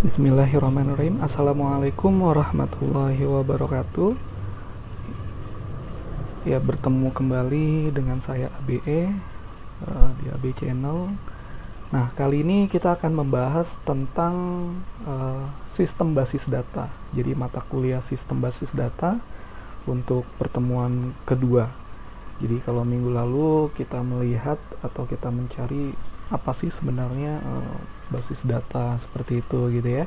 Bismillahirrahmanirrahim. Assalamualaikum warahmatullahi wabarakatuh. Ya, bertemu kembali dengan saya ABE di ABE Channel. Nah, kali ini kita akan membahas tentang sistem basis data. Jadi mata kuliah sistem basis data untuk pertemuan kedua. Jadi kalau minggu lalu kita melihat atau kita mencari apa sih sebenarnya basis data seperti itu gitu ya.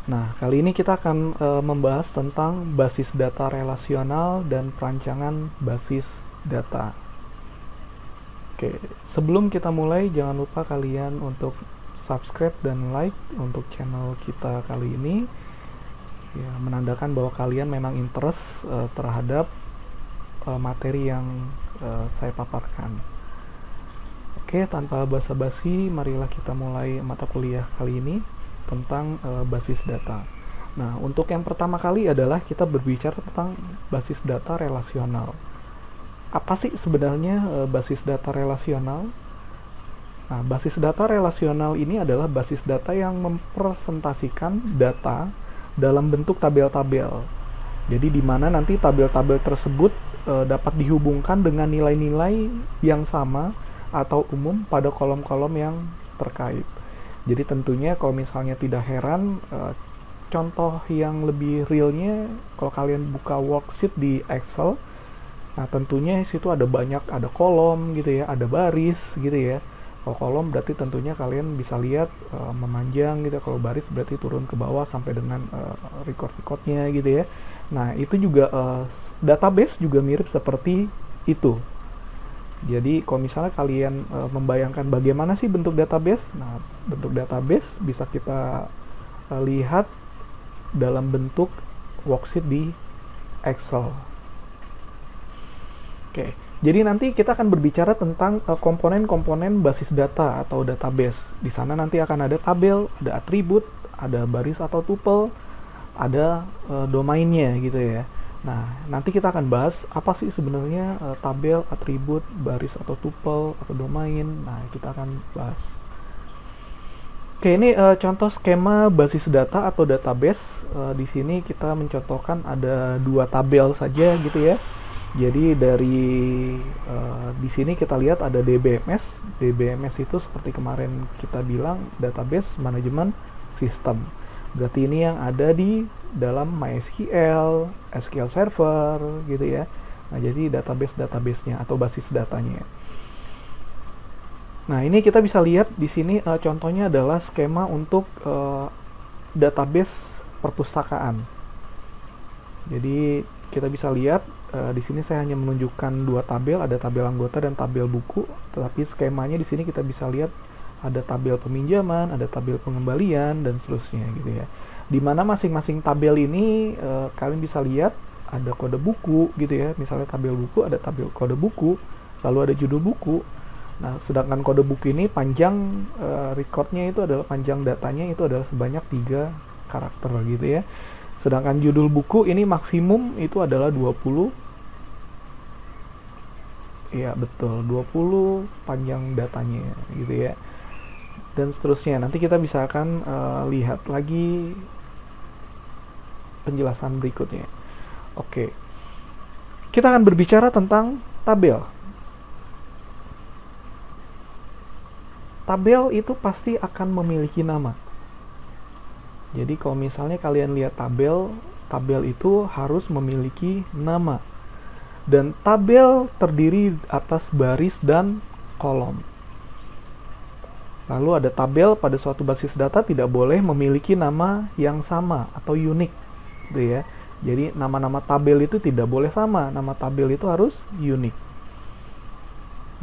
Nah, kali ini kita akan membahas tentang basis data relasional dan perancangan basis data. Oke, sebelum kita mulai jangan lupa kalian untuk subscribe dan like untuk channel kita kali ini. Ya, menandakan bahwa kalian memang interest terhadap materi yang saya paparkan. Oke, tanpa basa-basi, marilah kita mulai mata kuliah kali ini tentang basis data. Nah, untuk yang pertama kali adalah kita berbicara tentang basis data relasional. Apa sih sebenarnya basis data relasional? Nah, basis data relasional ini adalah basis data yang mempresentasikan data dalam bentuk tabel-tabel. Jadi di mana nanti tabel-tabel tersebut dapat dihubungkan dengan nilai-nilai yang sama atau umum pada kolom-kolom yang terkait. Jadi tentunya kalau misalnya tidak heran, contoh yang lebih realnya kalau kalian buka worksheet di Excel, nah tentunya situ ada banyak, ada kolom gitu ya, ada baris gitu ya. Kalau kolom berarti tentunya kalian bisa lihat memanjang gitu. Kalau baris berarti turun ke bawah sampai dengan record-recordnya gitu ya. Nah itu juga database juga mirip seperti itu. Jadi kalau misalnya kalian membayangkan bagaimana sih bentuk database, nah bentuk database bisa kita lihat dalam bentuk worksheet di Excel. Oke, jadi nanti kita akan berbicara tentang komponen-komponen basis data atau database. Di sana nanti akan ada tabel, ada atribut, ada baris atau tuple, ada domainnya gitu ya. Nah, nanti kita akan bahas apa sih sebenarnya tabel, atribut, baris atau tuple atau domain. Nah, kita akan bahas. Oke, ini contoh skema basis data atau database. Di sini kita mencontohkan ada dua tabel saja gitu ya. Jadi dari di sini kita lihat ada DBMS. DBMS itu seperti kemarin kita bilang database management system. Berarti ini yang ada di dalam MySQL, SQL Server gitu ya. Nah, jadi database-nya atau basis datanya. Nah, ini kita bisa lihat di sini contohnya adalah skema untuk database perpustakaan. Jadi kita bisa lihat di sini saya hanya menunjukkan dua tabel, ada tabel anggota dan tabel buku. Tetapi skemanya di sini kita bisa lihat ada tabel peminjaman, ada tabel pengembalian, dan seterusnya gitu ya. Dimana masing-masing tabel ini kalian bisa lihat ada kode buku gitu ya. Misalnya tabel buku ada tabel kode buku, lalu ada judul buku. Nah, sedangkan kode buku ini panjang recordnya itu adalah panjang datanya itu adalah sebanyak 3 karakter gitu ya. Sedangkan judul buku ini maksimum itu adalah 20. Iya, betul, 20 panjang datanya gitu ya. Dan seterusnya. Nanti kita bisa akan lihat lagi penjelasan berikutnya. Oke. Kita akan berbicara tentang tabel. Tabel itu pasti akan memiliki nama. Jadi kalau misalnya kalian lihat tabel, tabel itu harus memiliki nama. Dan tabel terdiri atas baris dan kolom. Lalu ada tabel pada suatu basis data tidak boleh memiliki nama yang sama atau unik, gitu ya. Jadi nama-nama tabel itu tidak boleh sama, nama tabel itu harus unik.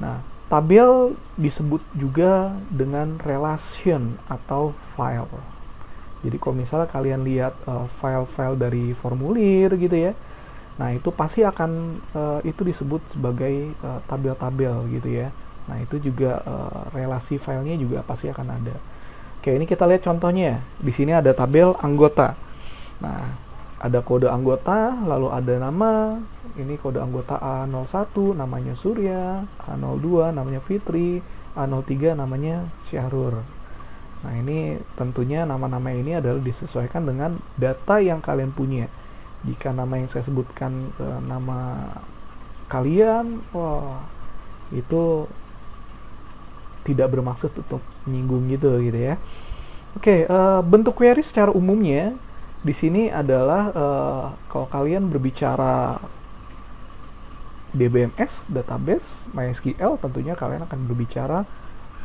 Nah, tabel disebut juga dengan relation atau file. Jadi kalau misalnya kalian lihat file-file dari formulir gitu ya, nah itu pasti akan itu disebut sebagai tabel-tabel gitu ya. Nah, itu juga relasi filenya juga pasti akan ada. Oke, ini kita lihat contohnya. Di sini ada tabel anggota. Nah, ada kode anggota, lalu ada nama. Ini kode anggota A01 namanya Surya, A02 namanya Fitri, A03 namanya Syahrul. Nah, ini tentunya nama-nama ini adalah disesuaikan dengan data yang kalian punya. Jika nama yang saya sebutkan nama kalian, wah, itu tidak bermaksud untuk menyinggung gitu ya. Oke, bentuk query secara umumnya di sini adalah kalau kalian berbicara DBMS, database, MySQL, tentunya kalian akan berbicara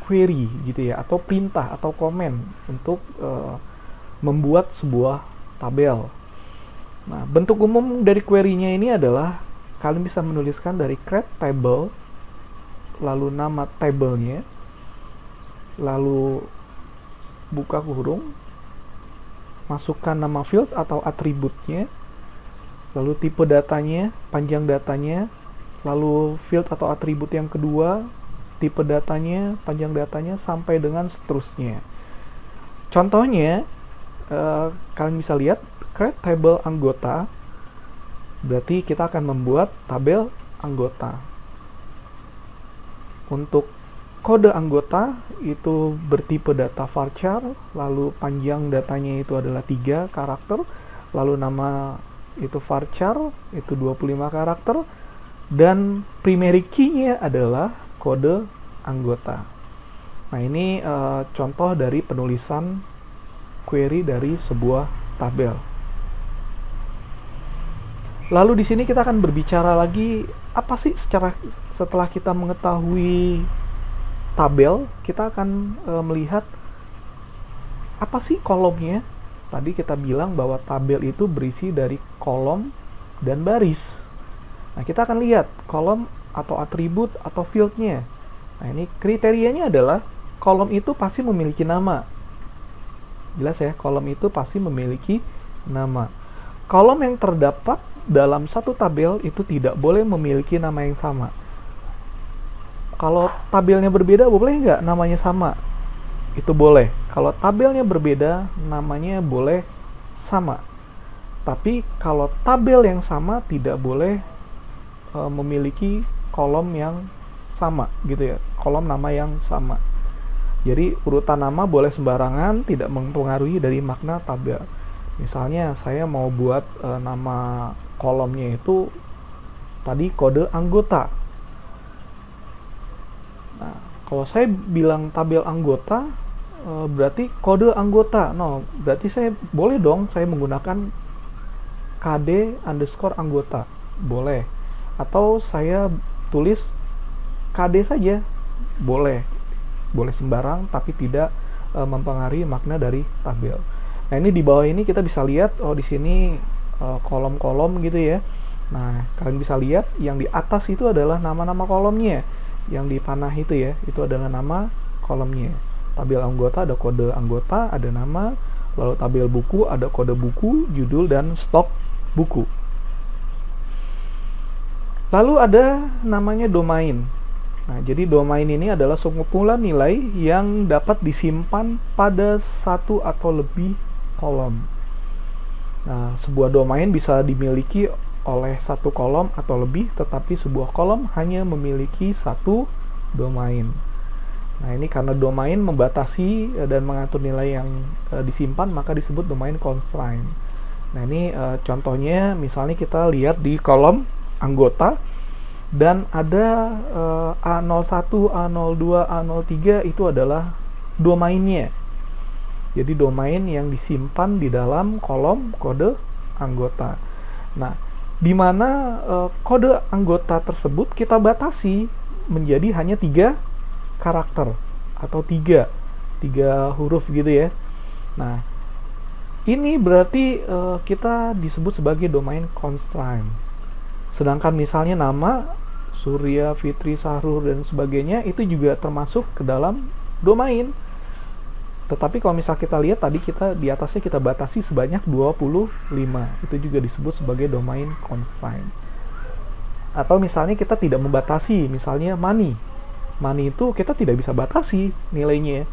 query gitu ya, atau perintah atau komen untuk membuat sebuah tabel. Nah, bentuk umum dari query-nya ini adalah kalian bisa menuliskan dari create table, lalu nama tabelnya, lalu buka kurung, masukkan nama field atau atributnya, lalu tipe datanya, panjang datanya, lalu field atau atribut yang kedua, tipe datanya, panjang datanya, sampai dengan seterusnya. Contohnya, kalian bisa lihat create table anggota, berarti kita akan membuat tabel anggota. Untuk kode anggota itu bertipe data varchar, lalu panjang datanya itu adalah 3 karakter, lalu nama itu varchar itu 25 karakter, dan primary key-nya adalah kode anggota. Nah, ini contoh dari penulisan query dari sebuah tabel. Lalu di sini kita akan berbicara lagi apa sih setelah kita mengetahui tabel, kita akan melihat apa sih kolomnya. Tadi kita bilang bahwa tabel itu berisi dari kolom dan baris. Nah, kita akan lihat kolom atau atribut atau fieldnya. Nah, ini kriterianya adalah kolom itu pasti memiliki nama. Jelas ya, kolom itu pasti memiliki nama. Kolom yang terdapat dalam satu tabel itu tidak boleh memiliki nama yang sama. Kalau tabelnya berbeda, boleh nggak namanya sama? Itu boleh. Kalau tabelnya berbeda, namanya boleh sama. Tapi kalau tabel yang sama, tidak boleh memiliki kolom yang sama gitu ya, kolom nama yang sama. Jadi urutan nama boleh sembarangan, tidak mempengaruhi dari makna tabel. Misalnya saya mau buat nama kolomnya itu tadi kode anggota. Nah, kalau saya bilang tabel anggota, berarti kode anggota. No, berarti saya boleh dong saya menggunakan KD_anggota. Boleh. Atau saya tulis KD saja. Boleh. Boleh sembarang, tapi tidak mempengaruhi makna dari tabel. Nah, ini di bawah ini kita bisa lihat, oh di sini kolom-kolom gitu ya. Nah, kalian bisa lihat yang di atas itu adalah nama-nama kolomnya. Yang di panah itu ya, itu adalah nama kolomnya. Tabel anggota ada kode anggota, ada nama. Lalu tabel buku ada kode buku, judul, dan stok buku. Lalu ada namanya domain. Nah, jadi domain ini adalah sekumpulan nilai yang dapat disimpan pada satu atau lebih kolom. Nah, sebuah domain bisa dimiliki oleh satu kolom atau lebih, tetapi sebuah kolom hanya memiliki satu domain. Nah, ini karena domain membatasi dan mengatur nilai yang disimpan, maka disebut domain constraint. Nah, ini contohnya misalnya kita lihat di kolom anggota, dan ada A01, A02, A03 itu adalah domainnya. Jadi domain yang disimpan di dalam kolom kode anggota. Nah, di mana kode anggota tersebut kita batasi menjadi hanya 3 karakter atau 3 huruf gitu ya. Nah, ini berarti kita disebut sebagai domain constraint. Sedangkan misalnya nama Surya, Fitri, Sahrul, dan sebagainya itu juga termasuk ke dalam domain. Tetapi kalau misal kita lihat tadi kita di atasnya kita batasi sebanyak 25. Itu juga disebut sebagai domain constraint. Atau misalnya kita tidak membatasi, misalnya money. Money itu kita tidak bisa batasi nilainya.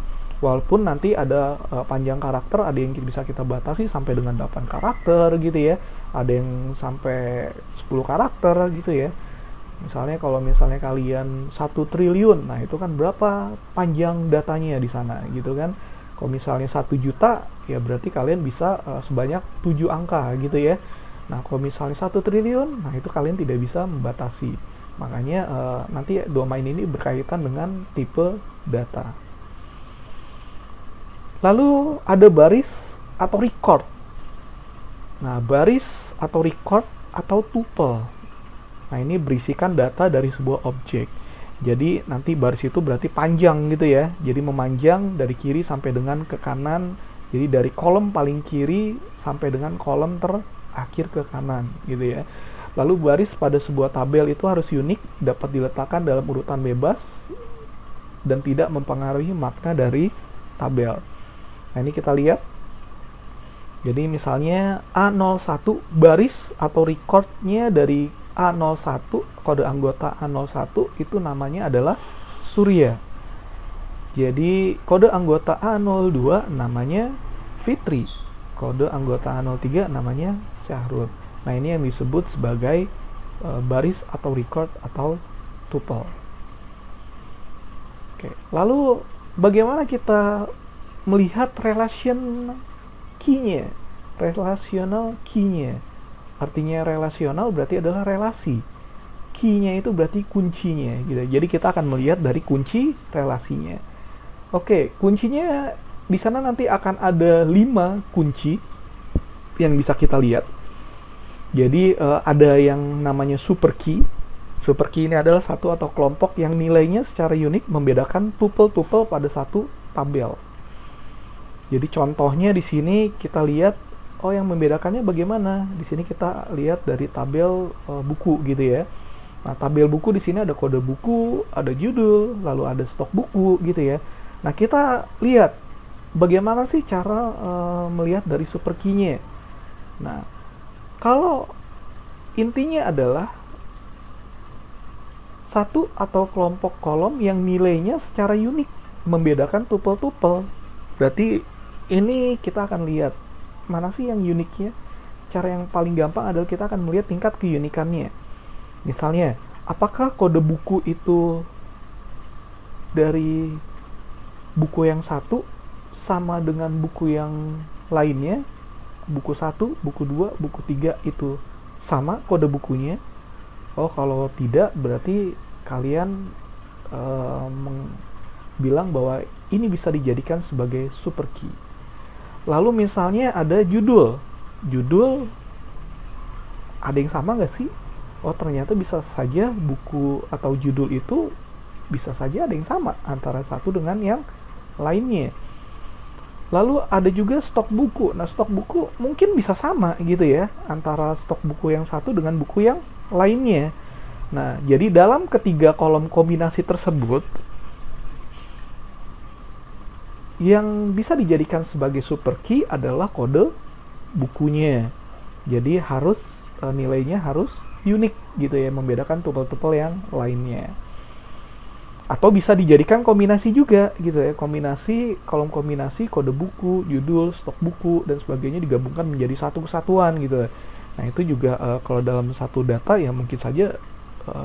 Walaupun nanti ada panjang karakter, ada yang bisa kita batasi sampai dengan 8 karakter gitu ya. Ada yang sampai 10 karakter gitu ya. Misalnya kalau misalnya kalian 1 triliun, nah itu kan berapa panjang datanya di sana gitu kan. Kalau misalnya 1 juta, ya berarti kalian bisa sebanyak 7 angka gitu ya. Nah, kalau misalnya 1 triliun, nah itu kalian tidak bisa membatasi. Makanya nanti domain ini berkaitan dengan tipe data. Lalu ada baris atau record. Nah, baris atau record atau tuple. Nah, ini berisikan data dari sebuah objek. Jadi nanti baris itu berarti panjang gitu ya. Jadi memanjang dari kiri sampai dengan ke kanan. Jadi dari kolom paling kiri sampai dengan kolom terakhir ke kanan gitu ya. Lalu baris pada sebuah tabel itu harus unik, dapat diletakkan dalam urutan bebas dan tidak mempengaruhi makna dari tabel. Nah, ini kita lihat. Jadi misalnya A01 baris atau recordnya dari A01, kode anggota A01 itu namanya adalah Surya. Jadi kode anggota A02 namanya Fitri. Kode anggota A03 namanya Syahrul. Nah, ini yang disebut sebagai baris atau record atau tuple. Oke, lalu bagaimana kita melihat relation key-nya? Relational key-nya. Artinya relasional berarti adalah relasi. Key-nya itu berarti kuncinya gitu. Jadi kita akan melihat dari kunci relasinya. Oke, kuncinya di sana nanti akan ada 5 kunci yang bisa kita lihat. Jadi ada yang namanya super key. Super key ini adalah satu atau kelompok yang nilainya secara unik membedakan tuple-tuple pada satu tabel. Jadi contohnya di sini kita lihat, oh yang membedakannya bagaimana? Di sini kita lihat dari tabel buku gitu ya. Nah, tabel buku di sini ada kode buku, ada judul, lalu ada stok buku gitu ya. Nah, kita lihat bagaimana sih cara melihat dari super key-nya. Nah, kalau intinya adalah satu atau kelompok kolom yang nilainya secara unik membedakan tuple-tuple. Berarti ini kita akan lihat mana sih yang uniknya. Cara yang paling gampang adalah kita akan melihat tingkat keunikannya. Misalnya, apakah kode buku itu dari buku yang satu sama dengan buku yang lainnya? Buku 1, buku 2, buku 3 itu sama kode bukunya? Oh, kalau tidak berarti kalian bilang bahwa ini bisa dijadikan sebagai super key. Lalu misalnya ada judul. Judul ada yang sama nggak sih? Oh, ternyata bisa saja buku atau judul itu bisa saja ada yang sama antara satu dengan yang lainnya. Lalu ada juga stok buku. Nah, stok buku mungkin bisa sama gitu ya antara stok buku yang satu dengan buku yang lainnya. Nah, jadi dalam ketiga kolom kombinasi tersebut yang bisa dijadikan sebagai super key adalah kode bukunya. Jadi harus nilainya harus unik gitu ya, membedakan tuple-tuple yang lainnya. Atau bisa dijadikan kombinasi juga gitu ya, kombinasi kolom kombinasi kode buku, judul, stok buku dan sebagainya digabungkan menjadi satu kesatuan gitu. Nah, itu juga kalau dalam satu data ya mungkin saja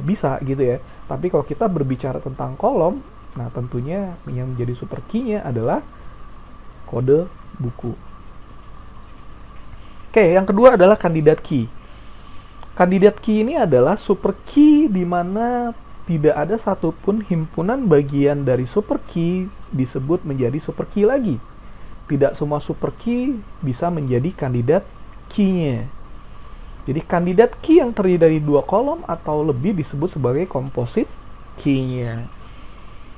bisa gitu ya. Tapi kalau kita berbicara tentang kolom, nah tentunya yang menjadi super key-nya adalah kode buku. Oke, yang kedua adalah kandidat key. Kandidat key ini adalah super key di mana tidak ada satupun himpunan bagian dari super key disebut menjadi super key lagi. Tidak semua super key bisa menjadi kandidat key-nya. Jadi kandidat key yang terdiri dari 2 kolom atau lebih disebut sebagai composite key-nya.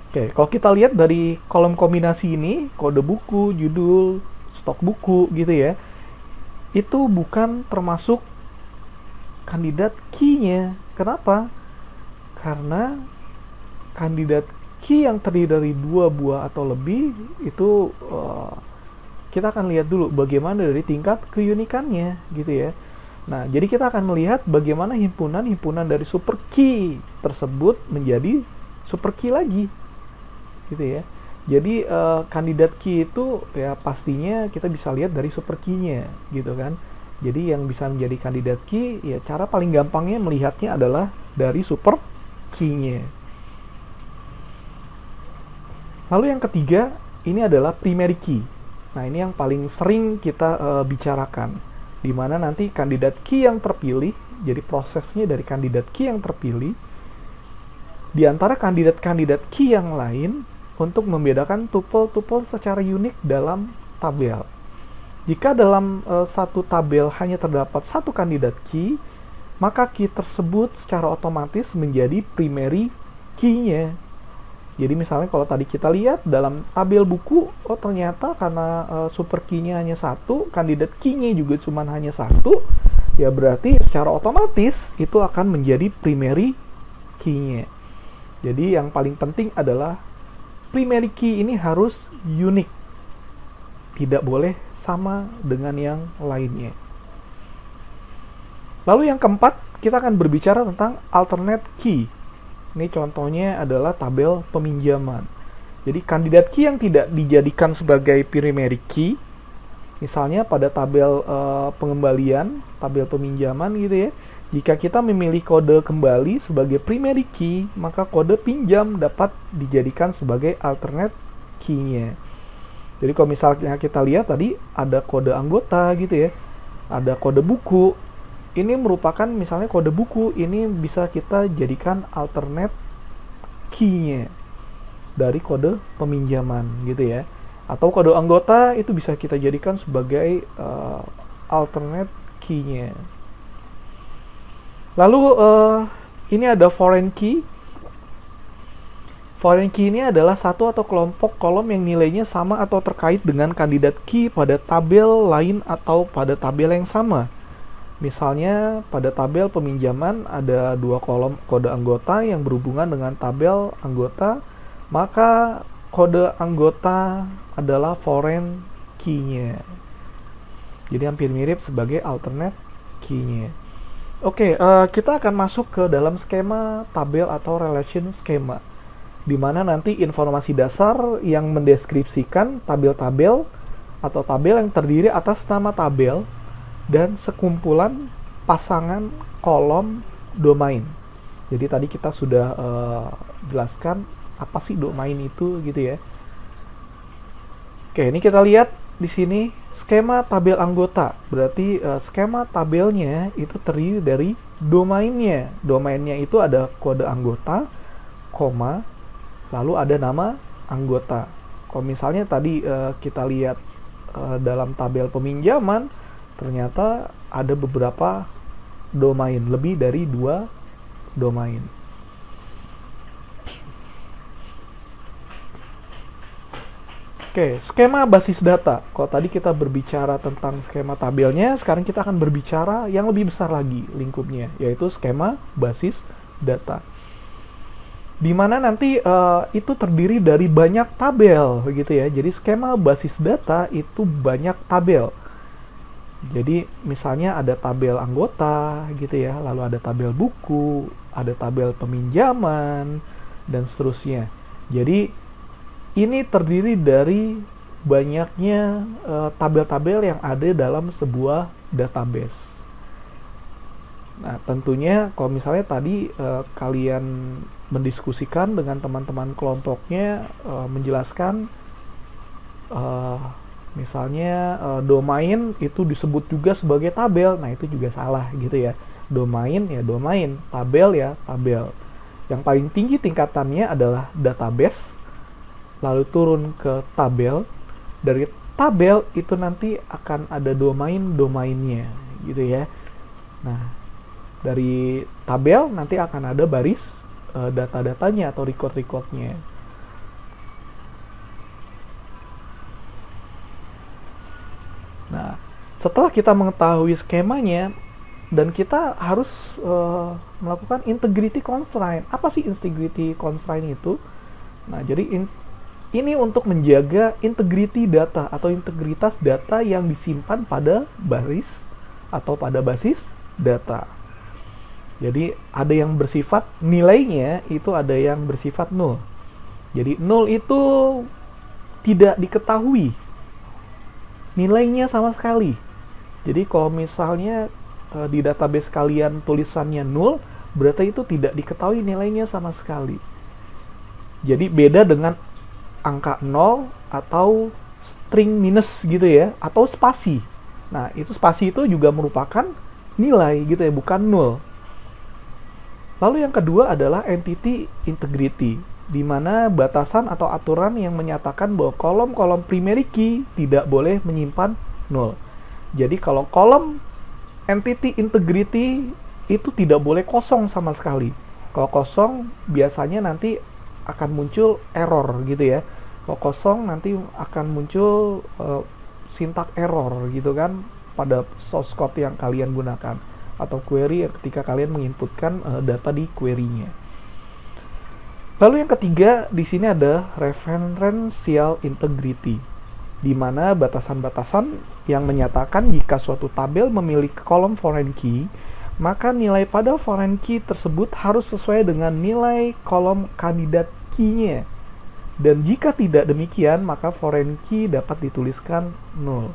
Oke, kalau kita lihat dari kolom kombinasi ini, kode buku, judul, stok buku gitu ya, itu bukan termasuk kandidat key-nya. Kenapa? Karena kandidat key yang terdiri dari 2 buah atau lebih itu kita akan lihat dulu bagaimana dari tingkat keunikannya gitu ya. Nah, jadi kita akan melihat bagaimana himpunan-himpunan dari super key tersebut menjadi super key lagi gitu ya. Jadi kandidat key itu ya pastinya kita bisa lihat dari super key-nya gitu kan. Jadi yang bisa menjadi kandidat key ya cara paling gampangnya melihatnya adalah dari super key-nya. Lalu yang ketiga ini adalah primary key. Nah, ini yang paling sering kita bicarakan, di mana nanti kandidat key yang terpilih, jadi prosesnya dari kandidat key yang terpilih di antara kandidat-kandidat key yang lain untuk membedakan tuple-tuple secara unik dalam tabel. Jika dalam satu tabel hanya terdapat satu kandidat key, maka key tersebut secara otomatis menjadi primary key-nya. Jadi misalnya kalau tadi kita lihat dalam tabel buku, oh ternyata karena super key-nya hanya satu, kandidat key-nya juga cuma hanya satu, ya berarti secara otomatis itu akan menjadi primary key-nya. Jadi yang paling penting adalah primary key ini harus unik, tidak boleh sama dengan yang lainnya. Lalu yang keempat, kita akan berbicara tentang alternate key. Ini contohnya adalah tabel peminjaman. Jadi kandidat key yang tidak dijadikan sebagai primary key, misalnya pada tabel pengembalian, tabel peminjaman gitu ya. Jika kita memilih kode kembali sebagai primary key, maka kode pinjam dapat dijadikan sebagai alternate key-nya. Jadi kalau misalnya kita lihat tadi ada kode anggota gitu ya, ada kode buku. Ini merupakan misalnya kode buku, ini bisa kita jadikan alternate key-nya dari kode peminjaman gitu ya. Atau kode anggota itu bisa kita jadikan sebagai alternate key-nya. Lalu ini ada foreign key. Foreign key ini adalah satu atau kelompok kolom yang nilainya sama atau terkait dengan kandidat key pada tabel lain atau pada tabel yang sama. Misalnya pada tabel peminjaman ada dua kolom kode anggota yang berhubungan dengan tabel anggota, maka kode anggota adalah foreign key-nya. Jadi hampir mirip sebagai alternate key-nya. Oke, kita akan masuk ke dalam skema tabel atau relation schema, di mana nanti informasi dasar yang mendeskripsikan tabel-tabel atau tabel yang terdiri atas nama tabel dan sekumpulan pasangan kolom domain. Jadi tadi kita sudah jelaskan apa sih domain itu gitu ya. Oke, ini kita lihat di sini skema tabel anggota. Berarti skema tabelnya itu terdiri dari domainnya. Domainnya itu ada kode anggota, koma, lalu ada nama anggota. Kalau misalnya tadi kita lihat dalam tabel peminjaman, ternyata ada beberapa domain, lebih dari 2 domain. Oke, skema basis data. Kalau tadi kita berbicara tentang skema tabelnya, sekarang kita akan berbicara yang lebih besar lagi lingkupnya, yaitu skema basis data. Di mana nanti itu terdiri dari banyak tabel, begitu ya. Jadi skema basis data itu banyak tabel. Jadi misalnya ada tabel anggota gitu ya, lalu ada tabel buku, ada tabel peminjaman, dan seterusnya. Jadi ini terdiri dari banyaknya tabel-tabel yang ada dalam sebuah database. Nah, tentunya kalau misalnya tadi kalian mendiskusikan dengan teman-teman kelompoknya, menjelaskan misalnya domain itu disebut juga sebagai tabel, nah itu juga salah gitu ya. Domain ya domain, tabel ya tabel. Yang paling tinggi tingkatannya adalah database, lalu turun ke tabel. Dari tabel itu nanti akan ada domain-domainnya gitu ya. Nah, dari tabel nanti akan ada baris data-datanya atau record-recordnya. Nah, setelah kita mengetahui skemanya, dan kita harus melakukan integrity constraint. Apa sih integrity constraint itu? Nah, jadi ini untuk menjaga integrity data atau integritas data yang disimpan pada baris atau pada basis data. Jadi ada yang bersifat nilainya itu ada yang bersifat null. Jadi null itu tidak diketahui nilainya sama sekali. Jadi kalau misalnya di database kalian tulisannya null, berarti itu tidak diketahui nilainya sama sekali. Jadi beda dengan angka 0 atau string minus gitu ya, atau spasi. Nah, itu spasi itu juga merupakan nilai gitu ya, bukan nol. Lalu yang kedua adalah entity integrity, di mana batasan atau aturan yang menyatakan bahwa kolom-kolom primary key tidak boleh menyimpan nol. Jadi kalau kolom entity integrity itu tidak boleh kosong sama sekali. Kalau kosong biasanya nanti akan muncul error gitu ya. Kalau kosong nanti akan muncul syntax error gitu kan pada source code yang kalian gunakan atau query ketika kalian menginputkan data di query-nya. Lalu yang ketiga di sini ada referential integrity, di mana batasan-batasan yang menyatakan jika suatu tabel memiliki kolom foreign key, maka nilai pada foreign key tersebut harus sesuai dengan nilai kolom kandidat key-nya. Dan jika tidak demikian, maka foreign key dapat dituliskan 0.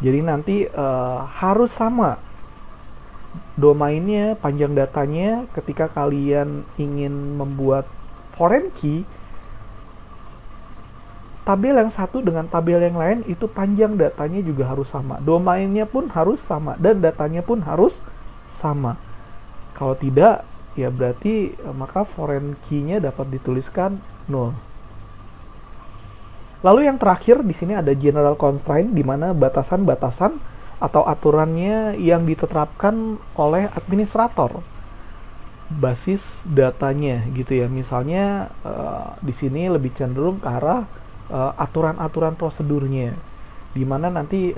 Jadi nanti harus sama domainnya, panjang datanya. Ketika kalian ingin membuat foreign key, tabel yang satu dengan tabel yang lain itu panjang datanya juga harus sama. Domainnya pun harus sama dan datanya pun harus sama. Kalau tidak, ya berarti maka foreign key-nya dapat dituliskan 0. Lalu yang terakhir di sini ada general constraint, di mana batasan-batasan atau aturannya yang ditetapkan oleh administrator basis datanya gitu ya. Misalnya di sini lebih cenderung ke arah aturan-aturan prosedurnya, di mana nanti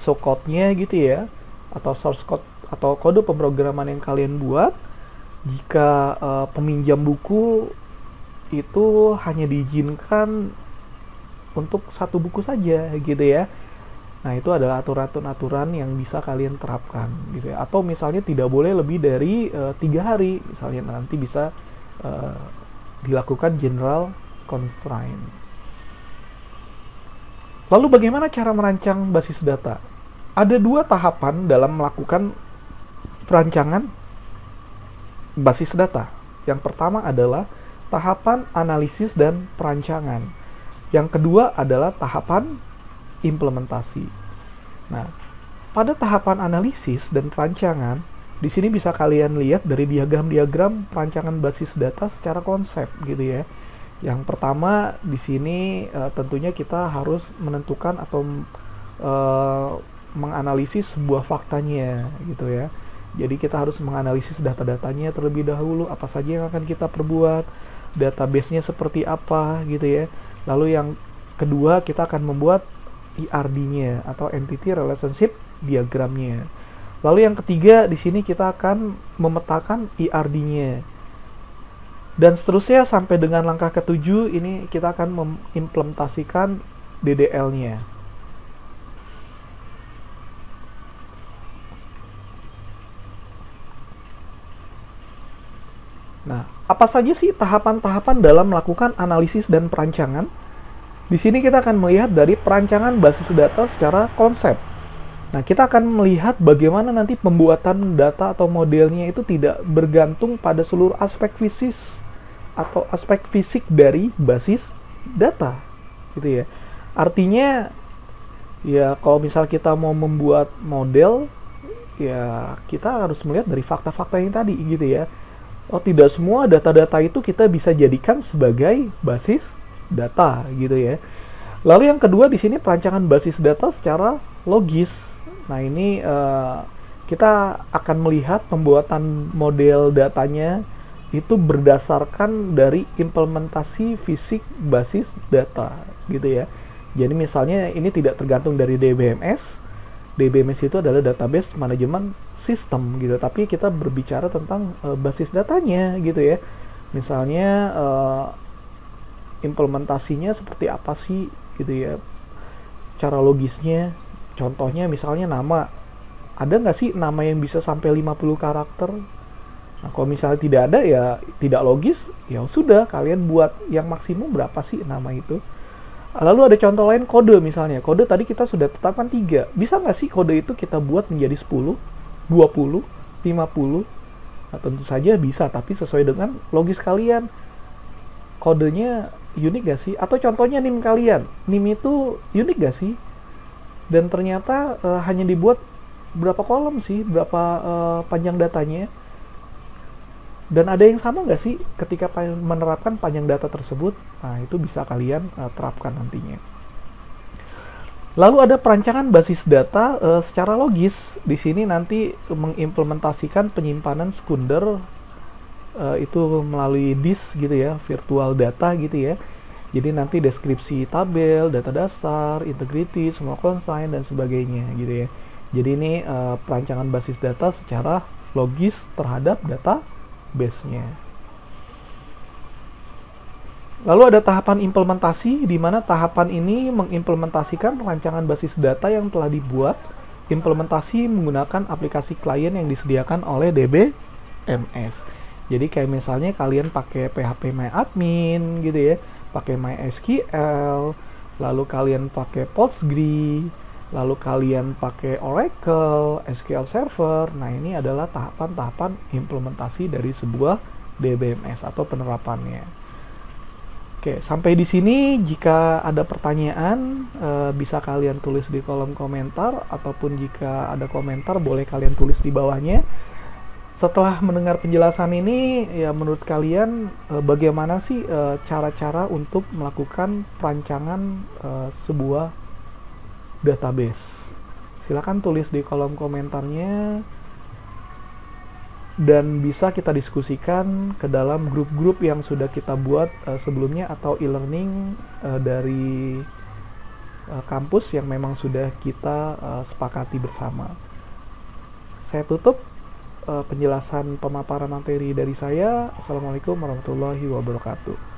show code-nya gitu ya, atau source code atau kode pemrograman yang kalian buat, jika peminjam buku itu hanya diizinkan untuk satu buku saja gitu ya. Nah, itu adalah aturan-aturan yang bisa kalian terapkan gitu ya. Atau misalnya tidak boleh lebih dari 3 hari misalnya, nanti bisa dilakukan general constraint. Lalu bagaimana cara merancang basis data? Ada 2 tahapan dalam melakukan perancangan basis data. Yang pertama adalah tahapan analisis dan perancangan. Yang kedua adalah tahapan implementasi. Nah, pada tahapan analisis dan perancangan, di sini bisa kalian lihat dari diagram-diagram perancangan basis data secara konsep gitu ya. Yang pertama di sini tentunya kita harus menentukan atau menganalisis sebuah faktanya gitu ya. Jadi kita harus menganalisis data-datanya terlebih dahulu, apa saja yang akan kita perbuat, database-nya seperti apa gitu ya. Lalu yang kedua kita akan membuat ERD-nya atau Entity Relationship Diagramnya. Lalu yang ketiga di sini kita akan memetakan ERD-nya. Dan seterusnya sampai dengan langkah ketujuh ini kita akan mengimplementasikan DDL-nya. Nah, apa saja sih tahapan-tahapan dalam melakukan analisis dan perancangan? Di sini kita akan melihat dari perancangan basis data secara konsep. Nah, kita akan melihat bagaimana nanti pembuatan data atau modelnya itu tidak bergantung pada seluruh aspek fisik atau aspek fisik dari basis data, gitu ya. Artinya, ya kalau misal kita mau membuat model, ya kita harus melihat dari fakta-fakta yang tadi, gitu ya. Oh, tidak semua data-data itu kita bisa jadikan sebagai basis data gitu ya. Lalu yang kedua di sini perancangan basis data secara logis. Nah, ini kita akan melihat pembuatan model datanya itu berdasarkan dari implementasi fisik basis data gitu ya. Jadi misalnya ini tidak tergantung dari DBMS. DBMS itu adalah database manajemen sistem gitu, tapi kita berbicara tentang basis datanya gitu ya. Misalnya implementasinya seperti apa sih gitu ya, cara logisnya. Contohnya misalnya nama, ada nggak sih nama yang bisa sampai 50 karakter? Nah, kalau misalnya tidak ada, ya tidak logis, ya sudah kalian buat yang maksimum berapa sih nama itu. Lalu ada contoh lain, kode misalnya. Kode tadi kita sudah tetapkan 3. Bisa nggak sih kode itu kita buat menjadi 10, 20, 50? Nah, tentu saja bisa, tapi sesuai dengan logis kalian. Kodenya unik gak sih? Atau contohnya NIM kalian, NIM itu unik gak sih? Dan ternyata hanya dibuat berapa kolom sih, berapa panjang datanya. Dan ada yang sama nggak sih ketika menerapkan panjang data tersebut? Nah, itu bisa kalian terapkan nantinya. Lalu ada perancangan basis data secara logis. Di sini nanti mengimplementasikan penyimpanan sekunder itu melalui disk gitu ya, virtual data gitu ya. Jadi nanti deskripsi tabel, data dasar, integrity, semua consign dan sebagainya gitu ya. Jadi ini perancangan basis data secara logis terhadap database-nya. Lalu ada tahapan implementasi, di mana tahapan ini mengimplementasikan rancangan basis data yang telah dibuat, implementasi menggunakan aplikasi klien yang disediakan oleh DBMS. Jadi kayak misalnya kalian pakai PHP MyAdmin gitu ya, pakai MySQL, lalu kalian pakai Postgre, lalu kalian pakai Oracle, SQL Server. Nah, ini adalah tahapan-tahapan implementasi dari sebuah DBMS atau penerapannya. Oke, sampai di sini jika ada pertanyaan bisa kalian tulis di kolom komentar, ataupun jika ada komentar boleh kalian tulis di bawahnya. Setelah mendengar penjelasan ini, ya menurut kalian bagaimana sih cara-cara untuk melakukan perancangan sebuah database? Silakan tulis di kolom komentarnya. Dan bisa kita diskusikan ke dalam grup-grup yang sudah kita buat sebelumnya, atau e-learning dari kampus yang memang sudah kita sepakati bersama. Saya tutup penjelasan pemaparan materi dari saya. Assalamualaikum warahmatullahi wabarakatuh.